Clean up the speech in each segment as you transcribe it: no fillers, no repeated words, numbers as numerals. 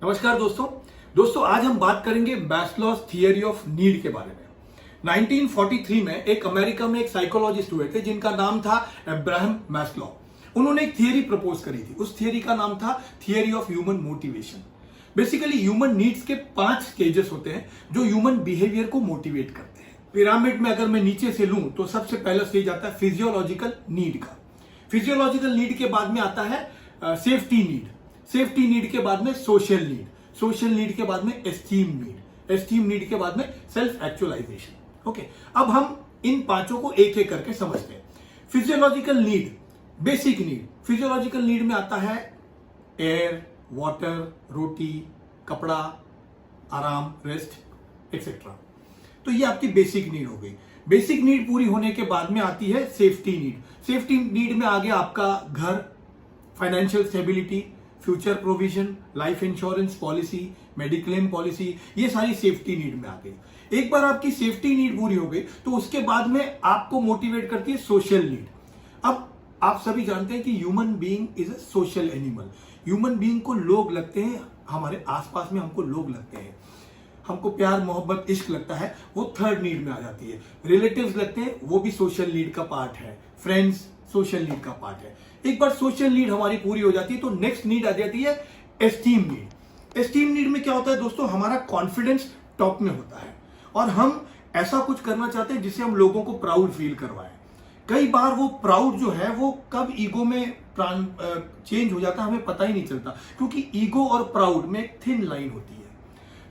नमस्कार दोस्तों आज हम बात करेंगे मैस्लोस थियरी ऑफ नीड के बारे में। 1943 में एक अमेरिका में एक साइकोलॉजिस्ट हुए थे जिनका नाम था अब्राहम मैस्लो। उन्होंने एक थियरी प्रपोज करी थी। उस थियरी का नाम था theory of human motivation. Basically human needs के 5 स्टेजेस होते हैं जो ह्यूमन बिहेवियर को मोटिवेट करते हैं। पिरामिड में अगर मैं नीचे से लूं तो सबसे पहला स्टेज आता है फिजियोलॉजिकल नीड का। फिजियोलॉजिकल नीड के बाद में आता है सेफ्टी नीड। सेफ्टी नीड के बाद में सोशल नीड। सोशल नीड के बाद में एस्टीम नीड। एस्टीम नीड के बाद में सेल्फ एक्चुअलाइजेशन। ओके, अब हम इन पांचों को एक एक करके समझते हैं। Physiological need, basic need. Physiological need में आता है एयर, वाटर, रोटी, कपड़ा, आराम, रेस्ट एक्सेट्रा। तो ये आपकी बेसिक नीड हो गई। बेसिक नीड पूरी होने के बाद में आती है सेफ्टी नीड। सेफ्टी नीड में आ गया आपका घर, financial stability, future provision, life insurance policy, mediclaim policy, ये सारी सेफ्टी नीड में आ गई। एक बार आपकी सेफ्टी नीड पूरी हो गई तो उसके बाद में आपको मोटिवेट करती है सोशल नीड। अब आप सभी जानते हैं कि human being is a social animal. Human being को लोग लगते हैं, हमारे आसपास में हमको लोग लगते हैं, हमको प्यार, मोहब्बत, इश्क लगता है, वो थर्ड नीड में आ जाती है। रिलेटिव्स लगते हैं, वो भी सोशल नीड का पार्ट है। फ्रेंड्स सोशल नीड का पार्ट है। एक बार सोशल नीड हमारी पूरी हो जाती है तो नेक्स्ट नीड आ जाती है एस्टीम नीड। एस्टीम नीड में क्या होता है दोस्तों, हमारा कॉन्फिडेंस टॉप में होता है और हम ऐसा कुछ करना चाहते हैं जिससे हम लोगों को प्राउड फील करवाएं। कई बार वो प्राउड जो है वो कब ईगो में चेंज हो जाता है हमें पता ही नहीं चलता, क्योंकि ईगो और प्राउड में एक थिन लाइन होती है।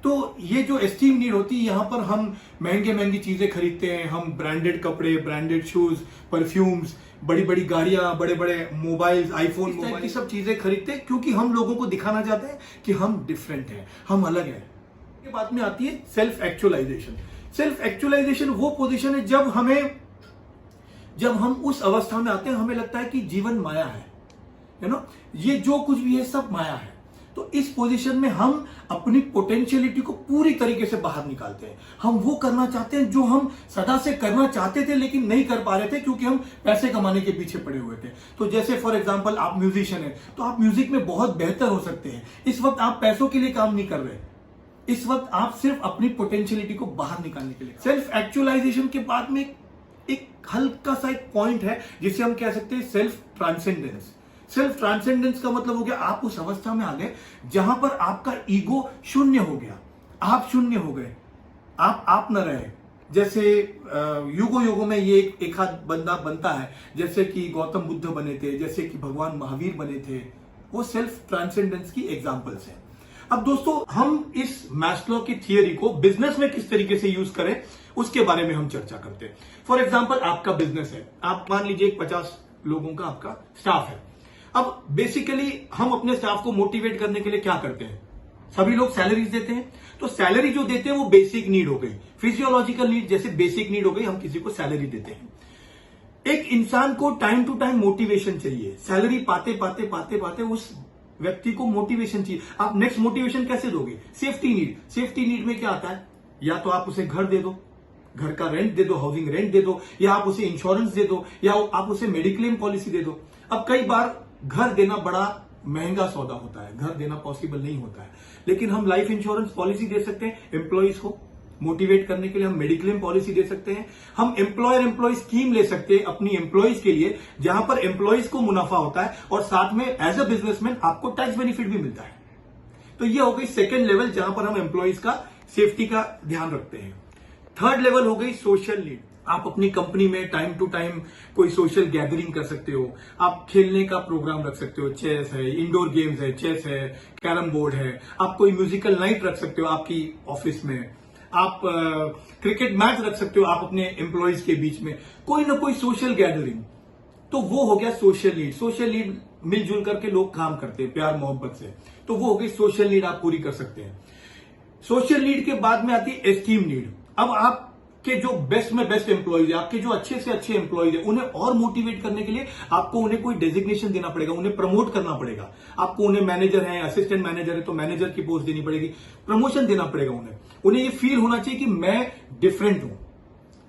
तो ये जो एस्टीम नीड होती है, यहां पर हम महंगे महंगी चीजें खरीदते हैं, हम ब्रांडेड कपड़े, ब्रांडेड शूज, परफ्यूम्स, बड़ी बड़ी गाड़ियां, बड़े बड़े मोबाइल्स, आईफोन मोबाइल, सब चीजें खरीदते हैं क्योंकि हम लोगों को दिखाना चाहते हैं कि हम डिफरेंट हैं, हम अलग हैं। के बाद में आती है सेल्फ एक्चुअलाइजेशन। सेल्फ एक्चुअलाइजेशन वो पोजीशन है जब हम उस अवस्था में आते हैं हमें लगता है कि जीवन माया है, ये जो कुछ भी है सब माया है। तो इस पोजीशन में हम अपनी पोटेंशियलिटी को पूरी तरीके से बाहर निकालते हैं। हम वो करना चाहते हैं जो हम सदा से करना चाहते थे लेकिन नहीं कर पा रहे थे क्योंकि हम पैसे कमाने के पीछे पड़े हुए थे। तो जैसे फॉर एग्जांपल आप म्यूजिशियन हैं तो आप म्यूजिक में बहुत बेहतर हो सकते हैं। इस वक्त आप पैसों के लिए काम नहीं कर रहे, इस वक्त आप सिर्फ अपनी पोटेंशियलिटी को बाहर निकालने के लिए। सेल्फ एक्चुअलाइजेशन के बाद में एक हल्का सा एक पॉइंट है जिसे हम कह सकते हैं सेल्फ ट्रांसेंडेंस। सेल्फ ट्रांसेंडेंस का मतलब हो गया आप उस अवस्था में आ गए जहां पर आपका ईगो शून्य हो गया, आप शून्य हो गए, आप न रहे। जैसे युगों में ये एक आध बंदा बनता है, जैसे कि गौतम बुद्ध बने थे, जैसे कि भगवान महावीर बने थे, वो सेल्फ ट्रांसेंडेंस की एग्जांपल्स हैं। अब दोस्तों हम इस मैस्लो की थियरी को बिजनेस में किस तरीके से यूज करें उसके बारे में हम चर्चा करते हैं। फॉर एग्जांपल आपका बिजनेस है, आप मान लीजिए 50 लोगों का आपका स्टाफ है। अब बेसिकली हम अपने स्टाफ को मोटिवेट करने के लिए क्या करते हैं, सभी लोग सैलरीज देते हैं। तो सैलरी जो देते हैं वो बेसिक नीड हो गई। फिजियोलॉजिकल नीड जैसे बेसिक नीड हो गई, हम किसी को सैलरी देते हैं। एक इंसान को टाइम टू टाइम मोटिवेशन चाहिए। सैलरी पाते पाते पाते पाते उस व्यक्ति को मोटिवेशन चाहिए। आप नेक्स्ट मोटिवेशन कैसे दोगे, सेफ्टी नीड। सेफ्टी नीड में क्या आता है, या तो आप उसे घर दे दो, घर का रेंट दे दो, हाउसिंग रेंट दे दो, या आप उसे इंश्योरेंस दे दो, या आप उसे मेडिक्लेम पॉलिसी दे दो। अब कई बार घर देना बड़ा महंगा सौदा होता है, घर देना पॉसिबल नहीं होता है, लेकिन हम लाइफ इंश्योरेंस पॉलिसी दे सकते हैं एम्प्लॉइज को मोटिवेट करने के लिए। हम मेडिक्लेम पॉलिसी दे सकते हैं। हम एम्प्लॉय स्कीम ले सकते हैं अपनी एम्प्लॉइज के लिए, जहां पर एम्प्लॉइज को मुनाफा होता है और साथ में एज अ बिजनेसमैन आपको टैक्स बेनिफिट भी मिलता है। तो ये हो गई सेकेंड लेवल जहां पर हम एम्प्लॉइज का सेफ्टी का ध्यान रखते हैं। थर्ड लेवल हो गई सोशल नीड। आप अपनी कंपनी में टाइम टू टाइम कोई सोशल गैदरिंग कर सकते हो, आप खेलने का प्रोग्राम रख सकते हो, चेस है, इंडोर गेम्स है, चेस है, कैरम बोर्ड है, आप कोई म्यूजिकल नाइट रख सकते हो आपकी ऑफिस में, आप क्रिकेट मैच रख सकते हो आप अपने एम्प्लॉइज के बीच में, कोई ना कोई सोशल गैदरिंग। तो वो हो गया सोशल नीड। सोशल नीड मिलजुल करके लोग काम करते हैं प्यार मोहब्बत से, तो वो हो गई सोशल नीड, आप पूरी कर सकते हैं। सोशल नीड के बाद में आती है एस्टीम नीड। अब आप के जो बेस्ट में बेस्ट एम्प्लॉइज है, आपके जो अच्छे से अच्छे एम्प्लॉइज है, उन्हें और मोटिवेट करने के लिए आपको उन्हें कोई डेजिग्नेशन देना पड़ेगा, उन्हें प्रमोट करना पड़ेगा। आपको उन्हें मैनेजर है, असिस्टेंट मैनेजर है तो मैनेजर की पोस्ट देनी पड़ेगी, प्रमोशन देना पड़ेगा उन्हें ये फील होना चाहिए कि मैं डिफरेंट हूं।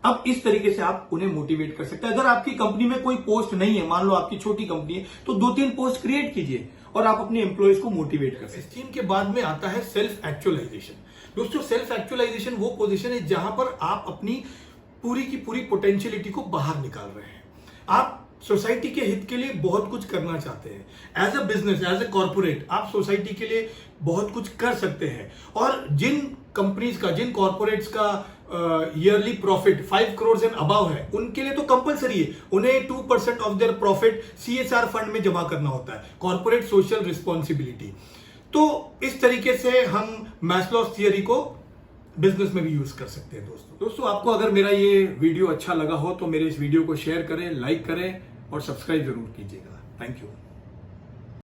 अब इस तरीके से आप उन्हें मोटिवेट कर सकते हैं। अगर आपकी कंपनी में कोई पोस्ट नहीं है, मान लो आपकी छोटी कंपनी है, तो 2-3 पोस्ट क्रिएट कीजिए और आप अपने एम्प्लॉयज को मोटिवेट कर सकते हैं। एस्टीम के बाद में आता है सेल्फ एक्चुअलाइजेशन। दोस्तों, सेल्फ एक्चुअलाइजेशन वो पोजीशन है जहां पर आप अपनी पूरी की पूरी पोटेंशियलिटी को बाहर निकाल रहे हैं। आप सोसाइटी के हित के लिए बहुत कुछ करना चाहते हैं। As a business, as a corporate आप सोसाइटी के लिए बहुत कुछ कर सकते हैं। और जिन कंपनीज का, जिन कॉर्पोरेट्स का yearly profit 5 crore and above है, उनके लिए तो कंपलसरी है, उन्हें 2% of their profit CSR fund में जमा करना होता है, कॉर्पोरेट सोशल रिस्पॉन्सिबिलिटी। तो इस तरीके से हम मैस्लोस थियरी को बिजनेस में भी यूज कर सकते हैं। दोस्तों आपको अगर मेरा ये वीडियो अच्छा लगा हो तो मेरे इस वीडियो को शेयर करें, लाइक करें और सब्सक्राइब जरूर कीजिएगा। Thank you.